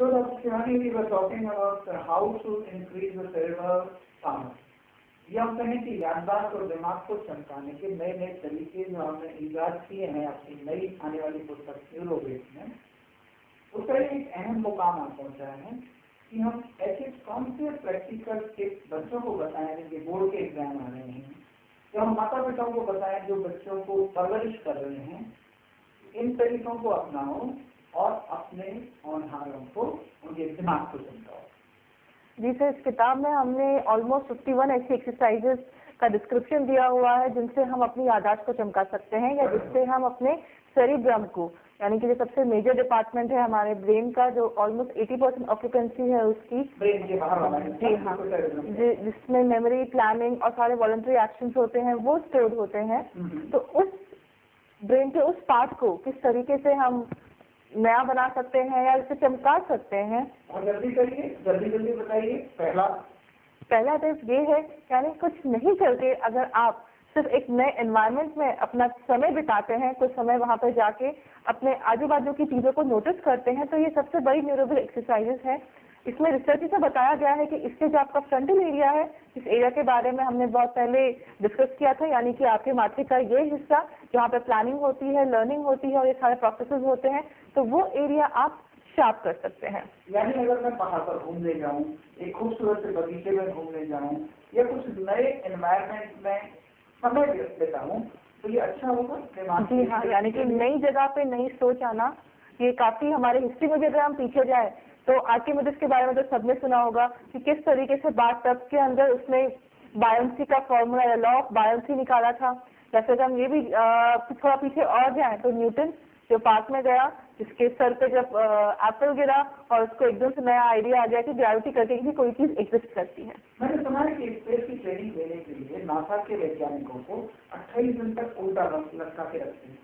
So Dr. Shivani, we were talking about how to increase the cerebral power. ये हम कहें कि याददाश्त और दिमाग को चमकाने के नए नए तरीके जो हमने ईजाद किए हैं अपनी नई आने वाली पुस्तक न्यूरोबेस में, उसका एक अहम मुकाम आप पहुंचाए हैं कि हम ऐसे कौन से प्रैक्टिकल टिप्स बच्चों को बताएं जिनके बोर्ड के एग्जाम आ रहे हैं, जो हम माता पिताओं को बताएं जो बच्चों को परवरिश कर रहे हैं, इन तरीकों को अपनाओ और अपने होनहारों को उनके दिमाग को चमकाओ। जी सर, इस किताब में हमने ऑलमोस्ट 51 ऐसी एक्सरसाइजेस का डिस्क्रिप्शन दिया हुआ है जिनसे हम अपनी याददाश्त को चमका सकते हैं या जिससे हम अपने सेरिब्रम को, यानी कि जो सबसे मेजर डिपार्टमेंट है हमारे ब्रेन का, जो ऑलमोस्ट 80% ऑक्यूपेंसी है उसकी, ब्रेन के बाहर वाला, जी हाँ, जिसमें मेमोरी, प्लानिंग और सारे वॉलंटरी एक्शंस होते हैं वो स्टोर होते हैं, तो उस ब्रेन के उस पार्ट को किस तरीके से हम नया बना सकते हैं या इसे चमका सकते हैं। और जल्दी करिए, जल्दी जल्दी बताइए। पहला टिप ये है, यानी कुछ नहीं करके अगर आप सिर्फ एक नए एनवायरनमेंट में अपना समय बिताते हैं, कुछ समय वहाँ पर जाके अपने आजू बाजू की चीज़ों को नोटिस करते हैं, तो ये सबसे बड़ी न्यूरोबल एक्सरसाइजेस है। इसमें रिसर्च से बताया गया है कि इससे जो आपका फ्रंटल एरिया है, इस एरिया के बारे में हमने बहुत पहले डिस्कस किया था, यानी कि आपके माथे का ये हिस्सा जहाँ पे प्लानिंग होती है, लर्निंग होती है और ये सारे प्रोसेसेस होते हैं, तो वो एरिया आप शार्प कर सकते हैं। यानी अगर मैं पहाड़ पर घूमने जाऊँ, एक खूबसूरत से बगीचे में घूमने जाऊँ या कुछ नए एनवायरनमेंट में समय देता हूँ, तो ये अच्छा होगा। जी हाँ, यानी कि नई जगह पे नई सोच आना, ये काफी हमारे हिस्ट्री में भी अगर हम पीछे जाए तो आर्किमिडीज के बारे में तो सबने सुना होगा कि किस तरीके से बाथटब के अंदर उसने बायोन्सी का फॉर्मूला या लॉ ऑफ बायोन्सी निकाला था। जैसे हम ये भी थोड़ा पीछे और जाए तो न्यूटन जो पार्क में गया, जिसके सर पे जब एप्पल गिरा और उसको एकदम से नया आइडिया आ गया कि ग्रेविटी करके भी कोई चीज एग्जिस्ट करती है। मैंने सुना है कि स्पेस की ट्रेनिंग लेने के लिए नासा के वैज्ञानिकों को 28 दिन तक उल्टा लटका के रखते हैं,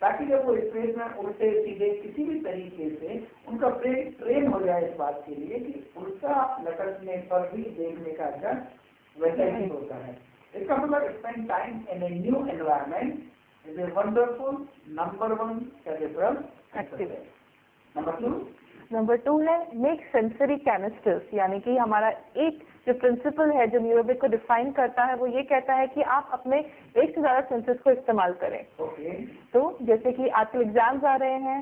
ताकि जब वो स्पेस में उल्टे सीधे किसी भी तरीके से उनका ब्रेन ट्रेन हो जाए इस बात के लिए कि उल्टा लटकने पर भी देखने का डर वैसा ही होता है। इसका मतलब spend time in a new environment is a wonderful number one cerebral activity. Number 2 है मेक सेंसरी कैनिस्टर्स, यानी कि हमारा एक जो प्रिंसिपल है जो न्यूरोबिक को डिफाइन करता है वो ये कहता है कि आप अपने एक से ज्यादा सेंसेस को इस्तेमाल करें। तो जैसे कि आजकल एग्जाम्स आ रहे हैं,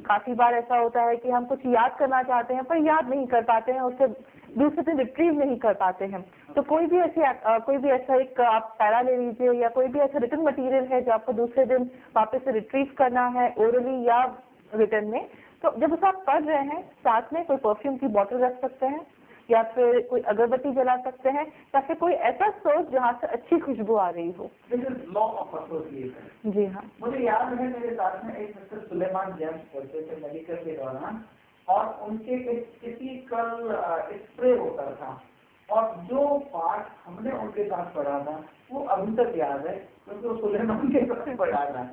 काफी बार ऐसा होता है कि हम कुछ याद करना चाहते हैं पर याद नहीं कर पाते हैं, उससे दूसरे दिन रिट्रीव नहीं कर पाते हैं। तो कोई भी ऐसा एक आप पैरा ले लीजिए या कोई भी ऐसा रिटन मटेरियल है जो आपको दूसरे दिन वापस से रिट्रीव करना है ओरली या रिटन में, तो जब उसे आप पढ़ रहे हैं साथ में कोई परफ्यूम की बोतल रख सकते हैं या फिर कोई अगरबत्ती जला सकते हैं या फिर कोई ऐसा सोर्स जहाँ से अच्छी खुशबू आ रही हो। Law of association. जी हाँ, मुझे याद है मेरे साथ में एक मिस्टर सुलेमान जेम्स पढ़ते थे मेडिकल के दौरान, और उनके एक टिपिकल स्प्रे होता था, और जो पार्ट हमने उनके साथ पढ़ा था वो अभी तक याद है क्योंकि वो सुलेमान के साथ पढ़ा था।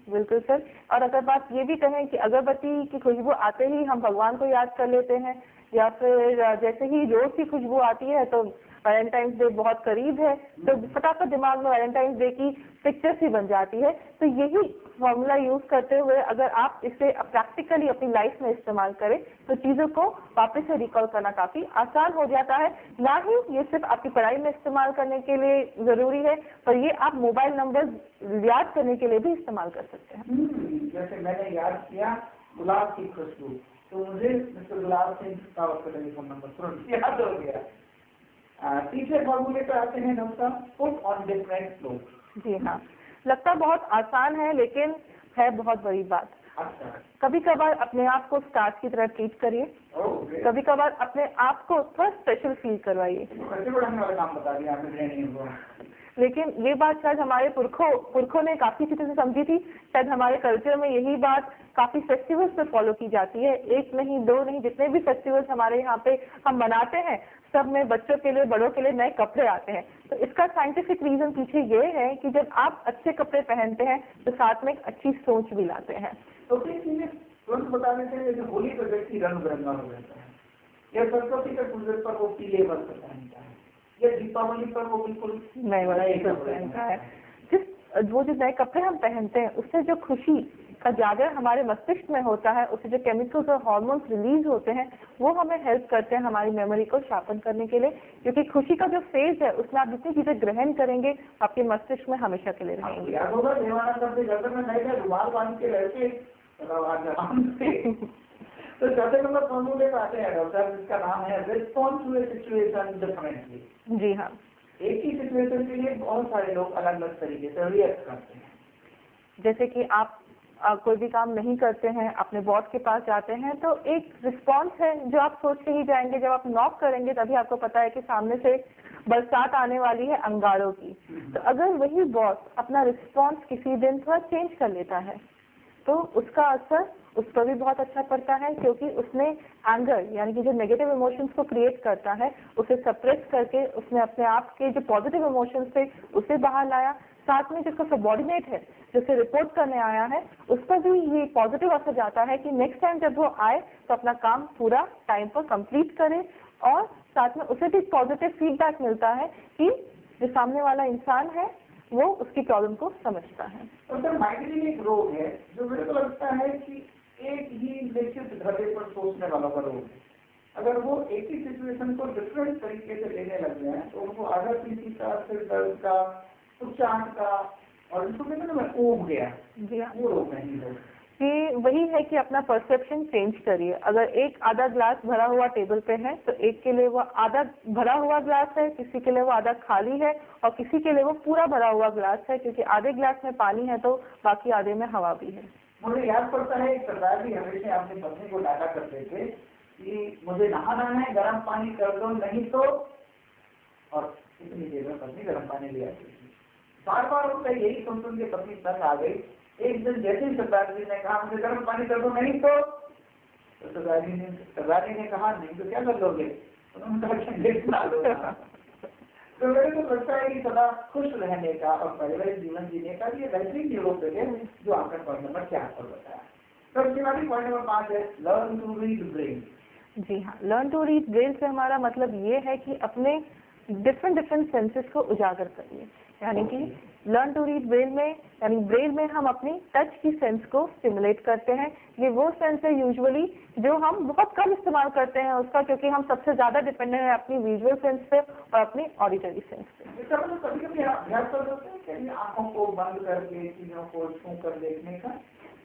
बिल्कुल सर। और अगर बात ये भी कहें कि अगरबत्ती की खुशबू आते ही हम भगवान को याद कर लेते हैं या फिर जैसे ही रोज की खुशबू आती है तो वैलेंटाइंस डे बहुत करीब है तो फटाफट दिमाग में वैलेंटाइंस डे की पिक्चर्स ही बन जाती है। तो यही फॉर्मूला यूज करते हुए अगर आप इसे प्रैक्टिकली अपनी लाइफ में इस्तेमाल करें तो चीजों को वापस से रिकॉल करना काफी आसान हो जाता है। ना ही ये सिर्फ आपकी पढ़ाई में इस्तेमाल करने के लिए जरूरी है, पर ये आप मोबाइल नंबर याद करने के लिए भी इस्तेमाल कर सकते हैं। जैसे मैंने याद किया गुलाब की खुशबू, तो मुझे मिस्टर गुलाब सिंह का टेलीफोन नंबर तुरंत याद हो गया। तीसरे फॉर्मूले पे आते हैं doctor, put on different clothes. जी हाँ, लगता बहुत आसान है लेकिन है बहुत बड़ी बात। अच्छा। कभी कभार अपने आप को स्टार्स की तरह ट्रीट करिए, कभी कभार अपने आप को थोड़ा स्पेशल फील करवाइए। कैसे बढ़ाने वाला काम बता दिया आपने ट्रेनिंग को। लेकिन ये बात शायद हमारे पुरखों ने काफी अच्छी तरह से समझी थी। शायद हमारे कल्चर में यही बात काफी फेस्टिवल्स पे फॉलो की जाती है, एक नहीं दो नहीं, जितने भी फेस्टिवल्स हमारे यहाँ पे हम मनाते हैं सब में बच्चों के लिए बड़ों के लिए नए कपड़े आते हैं। तो इसका साइंटिफिक रीजन पीछे ये है कि जब आप अच्छे कपड़े पहनते हैं तो साथ में एक अच्छी सोच भी लाते हैं। तो तुरंत बता देते हैं जैसे होली पर व्यक्ति रंग बिरंगा हो जाता है, या सरस्वती के पूजन पर वो पीले वस्त्र पहनता है, या दीपावली पर वो बिल्कुल नए वाला पहनता है। वो जो नए कपड़े हम पहनते हैं उससे जो खुशी का जागर हमारे मस्तिष्क में होता है, उससे जो केमिकल्स और हार्मोन्स रिलीज होते हैं वो हमें हेल्प करते हैं हमारी मेमोरी को शार्पन करने के लिए, क्योंकि खुशी का जो फेज है उसमें आप जितनी चीजें ग्रहण करेंगे आपके मस्तिष्क में हमेशा के लिए रहेंगे। याद होगा देवानंद करते घर में नहीं थे, रुमाल बांध के रहते तो चौथे नंबर फॉर्मूले पे आते हैं डॉक्टर, जिसका नाम है response to a situation differently. जी हाँ, एक ही सिचुएशन के लिए बहुत सारे लोग अलग अलग तरीके से रिएक्ट करते हैं। जैसे कि आप कोई भी काम नहीं करते हैं, अपने बॉस के पास जाते हैं, तो एक रिस्पॉन्स है जो आप सोच के ही जाएंगे। जब आप नॉक करेंगे तभी आपको पता है कि सामने से बरसात आने वाली है अंगारों की। तो अगर वही बॉस अपना रिस्पॉन्स किसी दिन थोड़ा चेंज कर लेता है तो उसका असर उस पर भी बहुत अच्छा पड़ता है, क्योंकि उसने एंगर यानी कि जो नेगेटिव इमोशंस को क्रिएट करता है उसे सप्रेस करके उसने अपने आप के जो पॉजिटिव इमोशंस थे उसे बाहर लाया। साथ में जिसका सबॉर्डिनेट है, जिसे रिपोर्ट करने आया है, उस पर भी ये पॉजिटिव असर जाता है कि नेक्स्ट टाइम जब वो आए तो अपना काम पूरा टाइम पर कंप्लीट करे, और साथ में उसे भी पॉजिटिव फीडबैक मिलता है कि जो सामने वाला इंसान है वो उसकी प्रॉब्लम को समझता है। तो सर माइग्रेन एक रोग है जो मेरे को लगता है कि एक ही निश्चित धरती पर सोचने वालों का रोग है। अगर वो एक ही सिचुएशन को डिफरेंट तरीके से लेने लग गए हैं तो उनको आधा किसी का, सिर दर्द का, उच्चाट का, और इसको कहते हैं ना मैं ऊब गया, जी हाँ, वो रोग नहीं है। कि वही है कि अपना परसेप्शन चेंज करिए। अगर एक आधा ग्लास भरा हुआ टेबल पे है तो एक के लिए वो आधा भरा हुआ ग्लास है, किसी के लिए वो आधा खाली है, और किसी के लिए वो पूरा भरा हुआ ग्लास है, क्योंकि आधे ग्लास में पानी है तो बाकी आधे में हवा भी है। मुझे याद पड़ता है एक सरदार जी हमेशा अपनी पत्नी को डांटा करते थे कि मुझे नहाना है, गर्म पानी कर दो, नहीं तो, और इतनी देर में पत्नी गर्म पानी ले आती थी। बार बार उनका यही सुन के पत्नी तंग आ गई। एक दिन जैसे ही सरदार जी ने कहा मुझे गर्म पानी कर दो, नहीं तो सरदार जी ने कहा नहीं तो क्या कर लोगे, उन्होंने कहा तो मेरे को लगता है कि सदा खुश रहने का और पारिवारिक जीवन जीने का ये बेहतरीन योग है जो आपका पॉइंट नंबर 4 पर बताया। तो पॉइंट नंबर 5 है लर्न टू रीड ब्रेन। जी हाँ, लर्न टू रीड ब्रेन से हमारा मतलब ये है कि अपने डिफरेंट सेंसेस को उजागर करिए। यानी कि लर्न टू रीड ब्रेन में, यानी ब्रेन में हम अपनी टच की सेंस को स्टिमुलेट करते हैं। ये वो सेंस है यूजुअली जो हम बहुत कम इस्तेमाल करते हैं उसका, क्योंकि हम सबसे ज्यादा डिपेंडेंट है अपनी विजुअल सेंस पे और अपनी ऑडिटरी सेंस पे। कभी कभी अभ्यास कर सकते हैं आंखों को बंद करके चीजों को छू कर देखने का।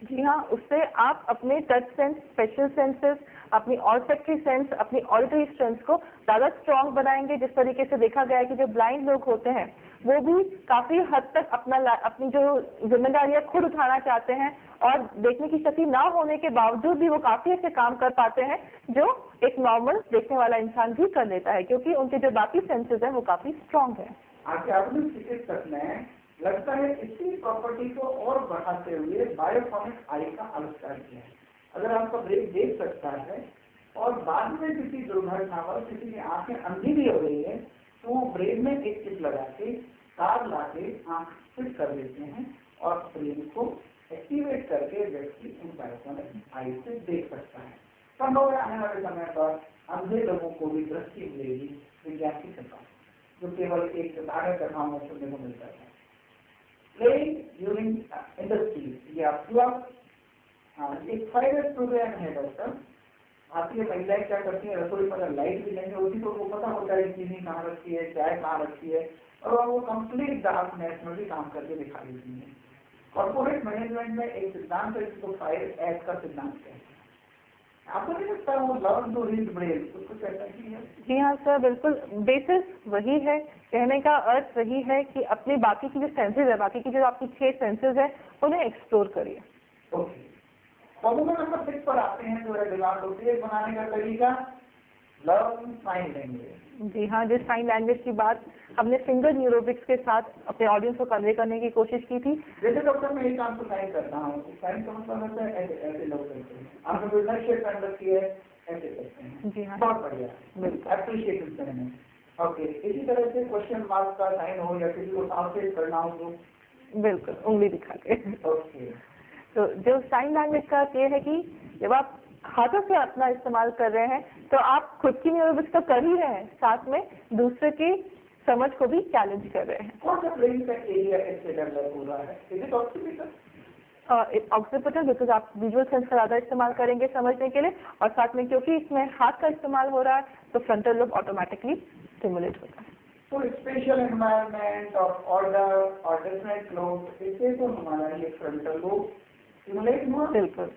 जी हाँ, उससे आप अपने टच सेंस, स्पेशल सेंसेस, अपनी ऑल्फैक्टरी सेंस, अपनी ऑडिटरी सेंस को ज्यादा स्ट्रॉन्ग बनाएंगे। जिस तरीके से देखा गया है कि जो ब्लाइंड लोग होते हैं वो भी काफी हद तक अपनी जो जिम्मेदारियां खुद उठाना चाहते हैं, और देखने की शक्ति ना होने के बावजूद भी वो काफी ऐसे काम कर पाते हैं जो एक नॉर्मल देखने वाला इंसान भी कर लेता है, क्योंकि उनके जो बाकी सेंसेस हैं वो काफी स्ट्रॉन्ग है। आधुनिक चिकित्सक में लगता है इसी प्रॉपर्टी को और बढ़ाते हुए बायोफोनिक आई का आविष्कार किया है। अगर आपका ब्रेन देख सकता है और बाद में किसी दुर्घटनावश किसी की आंखें अंधी भी हो गई है तो वो ब्रेन में एक चिप लगा के तार ला के आंख फिट कर देते हैं और ब्रेन को एक्टिवेट करके व्यक्ति उन बायोफोनिक आई से देख सकता है। संभव है आने वाले समय पर अंधे लोगों को भी दृष्टि मिलेगी विज्ञान की कथा, जो केवल एक धारणा कथाओं में सुनने को मिलता है। प्लेइंग ड्यूरिंग इंडस्ट्री या प्लग एक प्राइवेट प्रोग्राम है डॉक्टर। भारतीय महिलाएं क्या करती है, रसोई में अगर लाइट भी नहीं होती तो उनको पता होता है चीनी कहाँ रखी है, चाय कहाँ रखी है, और वो कंप्लीट डार्कनेस में भी काम करके दिखा देती है। कॉर्पोरेट मैनेजमेंट में एक सिद्धांत है जिसको 5S का सिद्धांत कहते हैं। आपको नहीं लगता वो लर्न टू रीड ब्रेन उसको कहता है? जी हाँ सर, बिल्कुल बेसिस वही है। कहने का अर्थ वही है कि अपनी बाकी की जो सेंसेस है, बाकी की जो आपकी 6 सेंसेस है उन्हें एक्सप्लोर करिए। ओके, फॉर्मूला नंबर 6 पर आते हैं जो है दिमाग को तेज बनाने का तरीका, लर्न साइन लैंग्वेज। जी हाँ, जिस साइन लैंग्वेज की बात हमने फिंगर न्यूरोबिक्स के साथ अपने ऑडियंस को कन्वे करने की कोशिश की थी। जैसे डॉक्टर मैं एक काम को साइन करता हूँ, साइन का मतलब होता है ऐसे ऐसे लोग करते हैं, आपने कोई नक्शे पहन रखी है ऐसे करते हैं। जी हाँ, बहुत बढ़िया, बिल्कुल एप्रिशिएट करते हैं। ओके, इसी तरह से क्वेश्चन मार्क का साइन हो या किसी को ट्रांसलेट करना हो तो बिल्कुल उंगली दिखा के। ओके, तो जो साइन लैंग्वेज का ये है कि जब आप हाथों से अपना इस्तेमाल कर रहे हैं तो आप खुद की न्यूरोबिक्स तो कर ही रहे हैं, साथ में दूसरे की समझ को भी चैलेंज कर रहे हैं। कौन सा ब्रेन का एरिया इससे डेवलप हो रहा है? Is it occipital? Occipital because आप विजुअल सेंस का ज़्यादा इस्तेमाल करेंगे समझने के लिए, और साथ में क्योंकि इसमें हाथ का इस्तेमाल हो रहा है तो फ्रंटल लोब ऑटोमेटिकली स्टिमुलेट होता है। तो स्पेशल एनवायरनमेंट और ऑर्डर और डिफरेंट लोग, इससे तो हमारा ये फ्रंटल लोब स्टिमुलेट हुआ, बिल्कुल,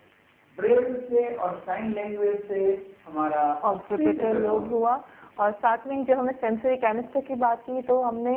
ब्रेल से और साइन लैंग्वेज से हमारा ऑक्सीपिटल लोब हुआ, और साथ में जब हमने सेंसरी कैनिस्टर की बात की तो हमने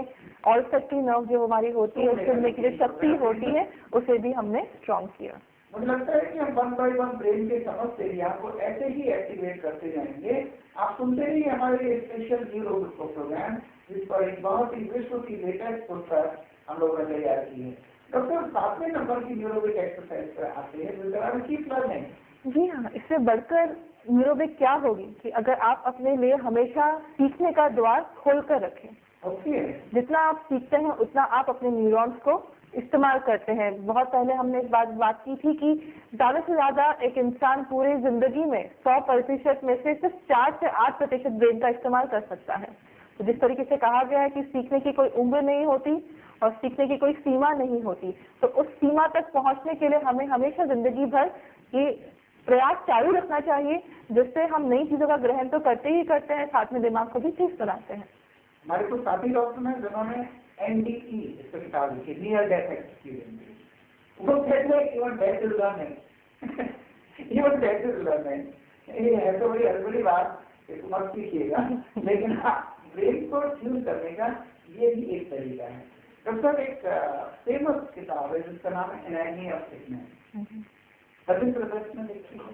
ऑल्फैक्टरी नर्व जो हमारी होती है, सुनने की जो शक्ति होती है, उसे भी हमने स्ट्रॉन्ग किया। मुझे लगता है कि हम 1 by 1 ब्रेन के समस्त एरिया को ऐसे ही एक्टिवेट करते जाएंगे। आप सुनते रहिए हमारे स्पेशल न्यूरो प्रोग्राम, जिस पर एक बहुत ही विश्व की लेटेस्ट पुस्तक हम लोगों ने तैयार की है। डॉक्टर 7वें नंबर की न्यूरोबिक एक्सरसाइज पर आते हैं, कीप लर्निंग। जी हाँ, इससे बढ़कर न्यूरोबिक क्या होगी कि अगर आप अपने लिए हमेशा सीखने का द्वार खोल कर रखें। ओके, जितना आप सीखते हैं उतना आप अपने न्यूरॉन्स को इस्तेमाल करते हैं। बहुत पहले हमने इस बात की थी कि ज़्यादा से ज़्यादा एक इंसान पूरी जिंदगी में 100% में से सिर्फ 4 से 8% ब्रेन का इस्तेमाल कर सकता है। तो जिस तरीके से कहा गया है कि सीखने की कोई उम्र नहीं होती और सीखने की कोई सीमा नहीं होती, तो उस सीमा तक पहुंचने के लिए हमें हमेशा जिंदगी भर ये प्रयास चालू रखना चाहिए, जिससे हम नई चीजों का ग्रहण तो करते ही करते हैं, साथ में दिमाग को भी ठीक बनाते हैं। हमारे कुछ साथी डॉक्टर हैं जिन्होंने NDE इस पर किताब लिखी, नियर डेथ एक्सपीरियंस, वो कहते हैं even death is learning, even death is learning. ये है तो बड़ी हड़बड़ी बात, इसको मत सीखिएगा, लेकिन हाँ ब्रेन को ट्यून करने का ये भी एक तरीका है। डॉक्टर एक फेमस किताब है जिसका नाम है एनाटॉमी ऑफ सिकनेस, सभी प्रदर्शन में लिखी है,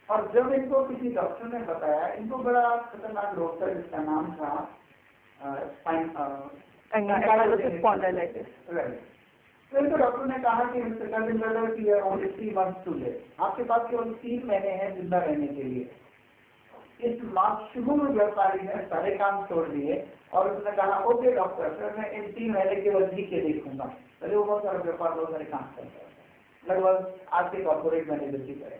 और जब इनको किसी डॉक्टर ने बताया, इनको बड़ा खतरनाक रोग था जिसका नाम था स्पॉन्डिलाइटिस। तो इनको डॉक्टर ने कहा कि ओनली 3 months टू लिव, आपके पास केवल 3 महीने हैं जिंदा रहने के लिए। इस शुरू में व्यापारी ने सारे काम छोड़ दिए और उसने कहा ओके डॉक्टर, फिर मैं इन 3 महीने केवल जी के देखूंगा। पहले वो बहुत सारा व्यापार, बहुत सारे काम करता था, लगभग आज के कॉर्पोरेट मैनेजर की तरह।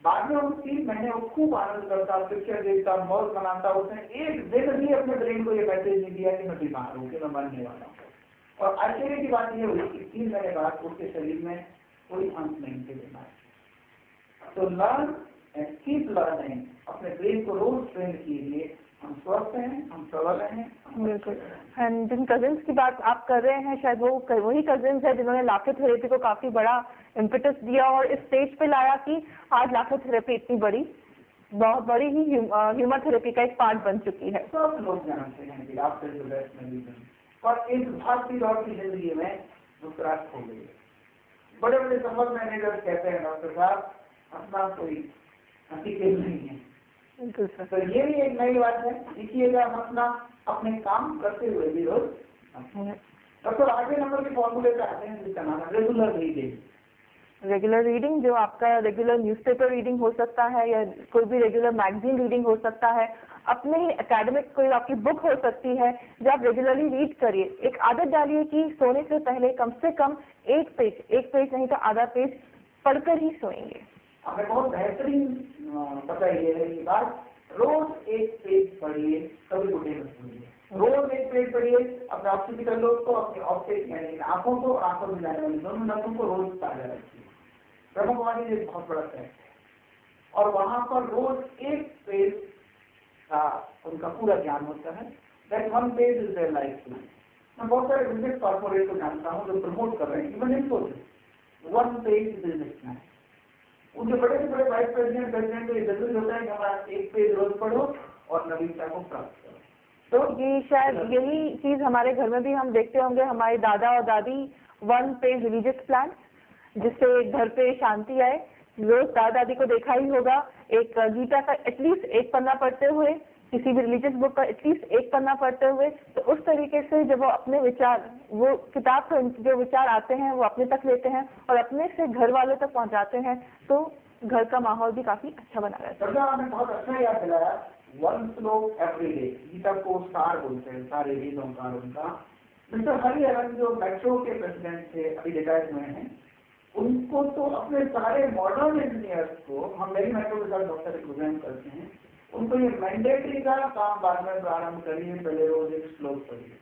बाद में वो 3 महीने वो खूब आनंद करता, पिक्चर देखता, मौज बनाता। उसने एक दिन भी अपने ब्रेन को ये मैसेज नहीं दिया कि मैं बीमार हूँ, कि मैं मरने वाला हूँ। और आश्चर्य की बात ये हुई कि 3 महीने बाद उसके शरीर में कोई अंत नहीं थे बीमार। तो लर्न एंड कीप लर्निंग, अपने ब्रेन को रोज ट्रेन कीजिए। हम स्वस्थ हैं, हम सबल हैं। बिल्कुल। एंड जिन कजिन्स की बात आप कर रहे हैं, शायद वो वही कजिन्स है जिन्होंने लाफे थेरेपी को काफी बड़ा इम्पेटस दिया और इस स्टेज पे लाया कि आज लाफे थेरेपी इतनी बड़ी, बहुत बड़ी ही ह्यूमर थेरेपी का एक पार्ट बन चुकी है। सब लोग जानते हैं कि आपसे जो बेस्ट मेडिसिन, और इस भागती दौड़ की जिंदगी में मुस्कुराहट हो गई। बड़े बड़े सफल मैनेजर कहते हैं डॉक्टर साहब अपना कोई हंसी खेल नहीं है। तो ये भी एक नई बात है, सीखिएगा अपना अपने काम करते हुए भी रोज। डॉक्टर आगे नंबर के फॉर्मूले पे आते हैं जिसका नाम है रेगुलर रीडिंग। रेगुलर रीडिंग जो आपका रेगुलर न्यूज़पेपर रीडिंग हो सकता है या कोई भी रेगुलर मैगजीन रीडिंग हो सकता है, अपने ही एकेडमिक कोई आपकी बुक हो सकती है जो आप रेगुलरली रीड करिए। एक आदत डालिए कि सोने से पहले कम से कम एक पेज नहीं तो आधा पेज पढ़कर ही सोएंगे। हमें बहुत बेहतरीन बताई है ये बात, रोज एक पेज पढ़िए, कभी बुढ़े मत पढ़िए। रोज एक पेज पढ़िए, अपने ऑक्सीपिटल लोब को, अपने ऑप्टिक यानी आंखों को, आंखों में जाने वाली दोनों नसों को रोज ताजा रखिए। ब्रह्म कुमारी एक बहुत बड़ा है और वहां पर रोज एक पेज का उनका पूरा ज्ञान होता है। That 1 page is their life. मैं बहुत सारे बिजनेस कॉर्पोरेट को जानता हूँ जो प्रमोट कर रहे हैं, इवन इनको 1 पेज बिजनेस में उनके बड़े से बड़े वाइस प्रेसिडेंट को ये जरूरी होता है कि हमारा एक पेज रोज पढ़ो और नवीनता को प्राप्त करो। तो ये शायद यही चीज हमारे घर में भी हम देखते होंगे। हमारे दादा और दादी 1 पेज रिलीजियस प्लान, जिससे घर पे शांति आए। रोज दादा दादी को देखा ही होगा एक गीता का एटलीस्ट 1 पन्ना पढ़ते हुए, किसी भी रिलीजियस बुक का एटलीस्ट 1 पन्ना पढ़ते हुए। तो उस तरीके से जब वो अपने विचार, वो किताब से जो विचार आते हैं वो अपने तक लेते हैं और अपने से घर वालों तक पहुंचाते हैं, तो घर का माहौल भी काफी अच्छा बना रहता है। आपने बहुत अच्छा याद दिलाया, 1 श्लोक एवरी डे। गीता को सार बोलते हैं, सारे वेदों का उनका। मिस्टर हरिहरन जो मेट्रो के प्रेसिडेंट थे, अभी रिटायर हुए हैं, उनको तो अपने सारे मॉडर्न इंजीनियर्स को, हम मेरी मेट्रो के साथ बहुत सारे प्रोग्राम करते हैं, उनको ये मैंडेटरी का काम बाद में प्रारंभ करिए, पहले रोज एक श्लोक पढ़िए।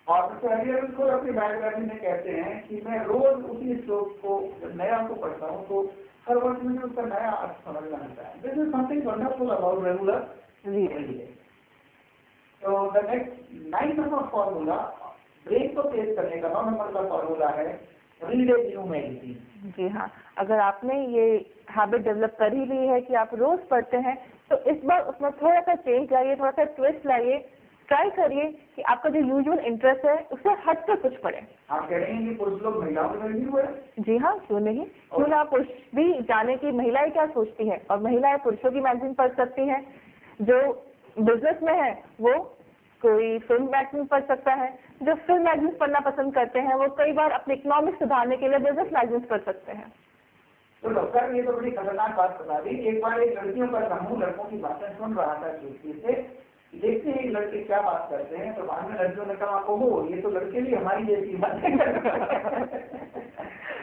और को अपनी बायोग्राफी में कहते हैं कि मैं रोज उसी श्लोक को जब नया को पढ़ता हूँ तो हर वर्ष मुझे उसका नया अर्थ समझ में आता है। This is something wonderful about regular reading. तो the next 9 number formula brain को तेज करने का 9 नंबर का फॉर्मूला है रीड ए न्यू मैगजीन। जी हाँ, अगर आपने ये हैबिट डेवलप कर ही ली है कि आप रोज पढ़ते हैं तो इस बार उसमें थोड़ा सा चेंज लाइए, थोड़ा सा ट्विस्ट लाइए। ट्राई करिए कि आपका जो यूजुअल इंटरेस्ट है उससे हट कर कुछ पढ़े। आप कह रहे हैं कि पुरुष लोग महिलाओं के मैगजीन पढ़े? जी हाँ, क्यों नहीं। क्यों ना पुरुष भी जाने की महिलाएं क्या सोचती हैं, और महिलाएं पुरुषों की मैगजीन पढ़ सकती हैं। जो बिजनेस में है वो कोई फिल्म मैगजीन पढ़ सकता है, जो फिल्म मैगजीन पढ़ना पसंद करते हैं वो कई बार अपने इकोनॉमिक्स सुधारने के लिए बिजनेस मैगजीन पढ़ सकते हैं। तो डॉक्टर ये तो बड़ी खतरनाक बात बता दी। एक बार एक लड़कियों का समूह लड़कों की बातें सुन रहा था खिड़की से, देखते ही लड़के क्या बात करते हैं, तो बाद में लड़कियों ने कहा ओहो ये तो लड़के भी हमारी जैसी बातें करते हैं।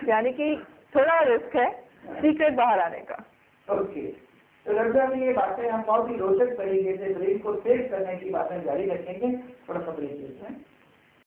यानी कि थोड़ा रिस्क है सीक्रेट बाहर आने का। ओके, तो लगभग ये बातें हम बहुत ही रोचक तरीके से ब्रेन को तेज करने की बातें जारी रखेंगे। थोड़ा सा ब्रेक लेते हैं।